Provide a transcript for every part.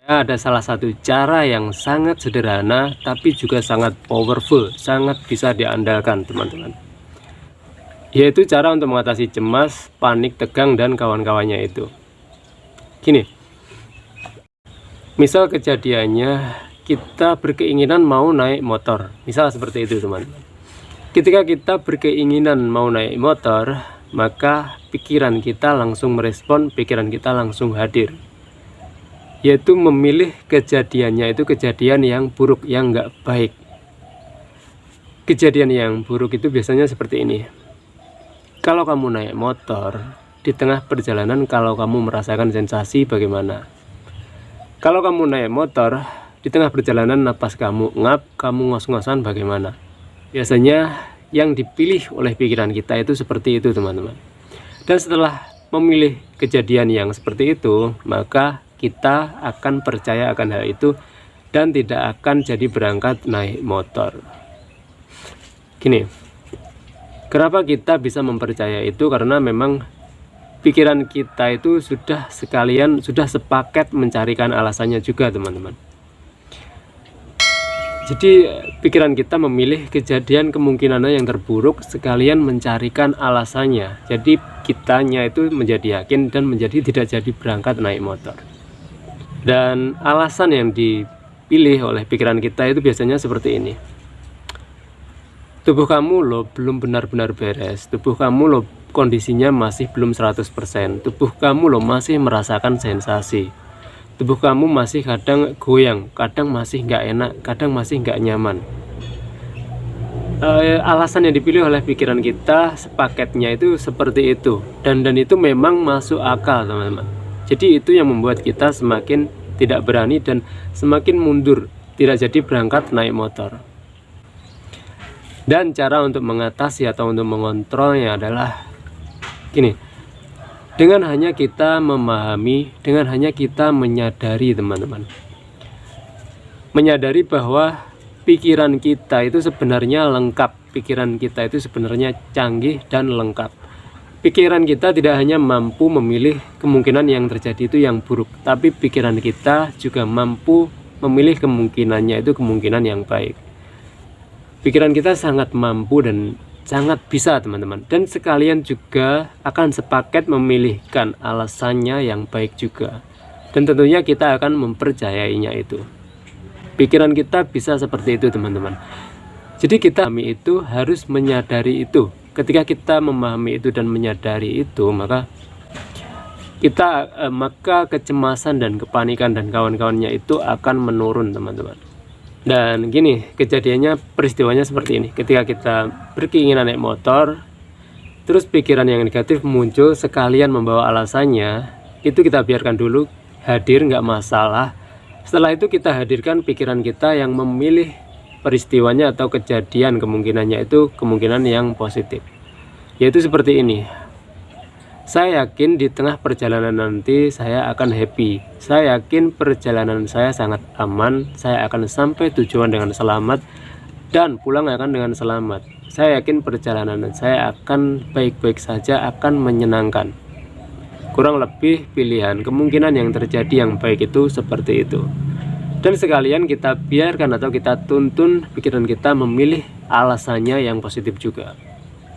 Ada salah satu cara yang sangat sederhana tapi juga sangat powerful, sangat bisa diandalkan teman-teman. Yaitu cara untuk mengatasi cemas, panik, tegang, dan kawan-kawannya itu. Gini, misal kejadiannya kita berkeinginan mau naik motor, misal seperti itu teman-teman. Ketika kita berkeinginan mau naik motor, maka pikiran kita langsung merespon, pikiran kita langsung hadir, yaitu memilih kejadiannya itu kejadian yang buruk, yang nggak baik. Kejadian yang buruk itu biasanya seperti ini. Kalau kamu naik motor, di tengah perjalanan kalau kamu merasakan sensasi bagaimana? Kalau kamu naik motor, di tengah perjalanan napas kamu ngap, kamu ngos-ngosan bagaimana? Biasanya yang dipilih oleh pikiran kita itu seperti itu teman-teman. Dan setelah memilih kejadian yang seperti itu, maka kita akan percaya akan hal itu dan tidak akan jadi berangkat naik motor. Gini, kenapa kita bisa mempercaya itu? Karena memang pikiran kita itu sudah sepaket mencarikan alasannya juga teman-teman. Jadi pikiran kita memilih kejadian kemungkinannya yang terburuk sekalian mencarikan alasannya. Jadi kitanya itu menjadi yakin dan menjadi tidak jadi berangkat naik motor. Dan alasan yang dipilih oleh pikiran kita itu biasanya seperti ini. Tubuh kamu loh belum benar-benar beres. Tubuh kamu loh kondisinya masih belum 100%. Tubuh kamu loh masih merasakan sensasi. Tubuh kamu masih kadang goyang, kadang masih nggak enak, kadang masih nggak nyaman. Alasan yang dipilih oleh pikiran kita sepaketnya itu seperti itu. Dan itu memang masuk akal teman-teman. Jadi itu yang membuat kita semakin tidak berani dan semakin mundur, tidak jadi berangkat naik motor. Dan cara untuk mengatasi atau untuk mengontrolnya adalah gini. Dengan hanya kita memahami, dengan hanya kita menyadari teman-teman. Menyadari bahwa pikiran kita itu sebenarnya lengkap, pikiran kita itu sebenarnya canggih dan lengkap. Pikiran kita tidak hanya mampu memilih kemungkinan yang terjadi itu yang buruk, tapi pikiran kita juga mampu memilih kemungkinannya itu kemungkinan yang baik. Pikiran kita sangat mampu dan sangat bisa teman-teman, dan sekalian juga akan sepaket memilihkan alasannya yang baik juga, dan tentunya kita akan mempercayainya itu. Pikiran kita bisa seperti itu teman-teman. Jadi kita itu harus menyadari itu. Ketika kita memahami itu dan menyadari itu, maka kecemasan dan kepanikan dan kawan-kawannya itu akan menurun teman-teman. Dan gini, kejadiannya, peristiwanya seperti ini. Ketika kita berkeinginan naik motor, terus pikiran yang negatif muncul, sekalian membawa alasannya, itu kita biarkan dulu, hadir nggak masalah. Setelah itu kita hadirkan pikiran kita yang memilih peristiwanya atau kejadian kemungkinannya itu kemungkinan yang positif. Yaitu seperti ini. Saya yakin di tengah perjalanan nanti saya akan happy. Saya yakin perjalanan saya sangat aman. Saya akan sampai tujuan dengan selamat dan pulang akan dengan selamat. Saya yakin perjalanan saya akan baik-baik saja, akan menyenangkan. Kurang lebih pilihan kemungkinan yang terjadi yang baik itu seperti itu. Dan sekalian kita biarkan atau kita tuntun pikiran kita memilih alasannya yang positif juga.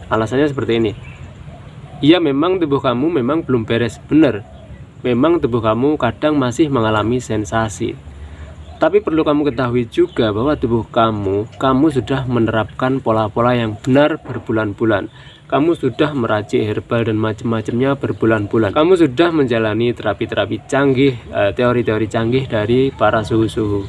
Alasannya seperti ini. Ya memang tubuh kamu memang belum beres, benar. Memang tubuh kamu kadang masih mengalami sensasi. Tapi perlu kamu ketahui juga bahwa tubuh kamu sudah menerapkan pola-pola yang benar berbulan-bulan. Kamu sudah meracik herbal dan macam-macamnya berbulan-bulan. Kamu sudah menjalani terapi-terapi canggih, teori-teori canggih dari para suhu-suhu.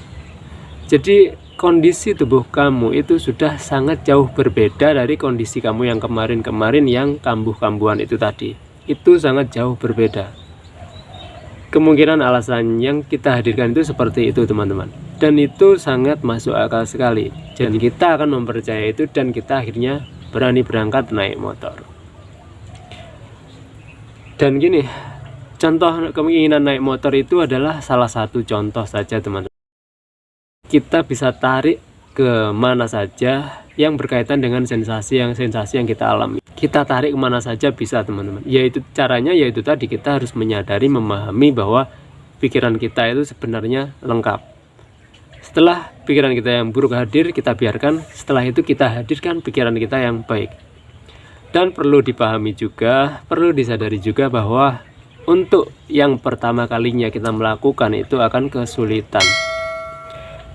Jadi kondisi tubuh kamu itu sudah sangat jauh berbeda dari kondisi kamu yang kemarin-kemarin yang kambuh-kambuhan itu tadi. Itu sangat jauh berbeda. Kemungkinan alasan yang kita hadirkan itu seperti itu teman-teman. Dan itu sangat masuk akal sekali. Dan kita akan mempercayai itu dan kita akhirnya berani berangkat naik motor. Dan gini, contoh keinginan naik motor itu adalah salah satu contoh saja teman-teman. Kita bisa tarik ke mana saja yang berkaitan dengan sensasi yang kita alami. Kita tarik kemana saja bisa teman-teman. Yaitu caranya yaitu tadi kita harus menyadari, memahami bahwa pikiran kita itu sebenarnya lengkap. Setelah pikiran kita yang buruk hadir, kita biarkan. Setelah itu kita hadirkan pikiran kita yang baik. Dan perlu dipahami juga, perlu disadari juga bahwa untuk yang pertama kalinya kita melakukan itu akan kesulitan.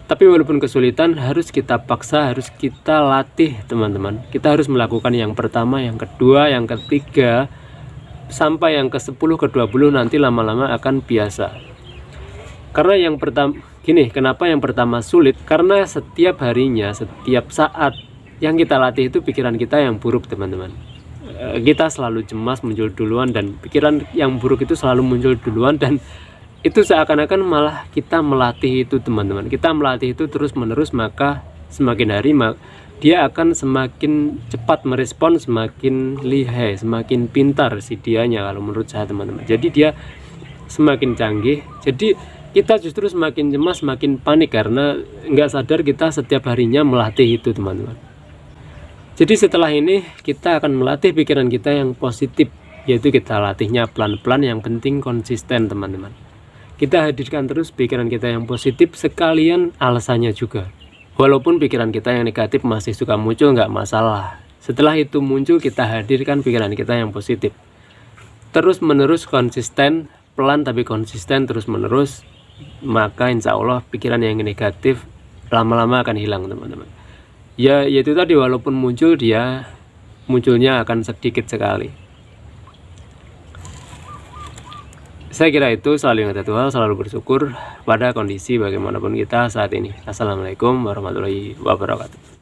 Tapi walaupun kesulitan, harus kita paksa, harus kita latih teman-teman. Kita harus melakukan yang pertama, yang kedua, yang ketiga, sampai yang ke-10, ke-20 nanti lama-lama akan biasa. Karena yang pertama, gini, kenapa yang pertama sulit? Karena setiap harinya, setiap saat yang kita latih itu pikiran kita yang buruk teman-teman. Kita selalu cemas muncul duluan, dan pikiran yang buruk itu selalu muncul duluan, dan itu seakan-akan malah kita melatih itu teman-teman. Kita melatih itu terus-menerus, maka semakin hari dia akan semakin cepat merespon, semakin lihai, semakin pintar si dianya kalau menurut saya teman-teman. Jadi dia semakin canggih. Jadi kita justru semakin cemas, semakin panik karena nggak sadar kita setiap harinya melatih itu teman-teman. Jadi setelah ini kita akan melatih pikiran kita yang positif, yaitu kita latihnya pelan-pelan, yang penting konsisten teman-teman. Kita hadirkan terus pikiran kita yang positif, sekalian alasannya juga. Walaupun pikiran kita yang negatif masih suka muncul, nggak masalah. Setelah itu muncul, kita hadirkan pikiran kita yang positif. Terus menerus konsisten, pelan tapi konsisten terus menerus, maka insya Allah pikiran yang negatif lama-lama akan hilang teman-teman. Ya itu tadi, walaupun muncul, dia munculnya akan sedikit sekali. Saya kira itu, selalu ingat satu hal, selalu bersyukur pada kondisi bagaimanapun kita saat ini. Assalamualaikum warahmatullahi wabarakatuh.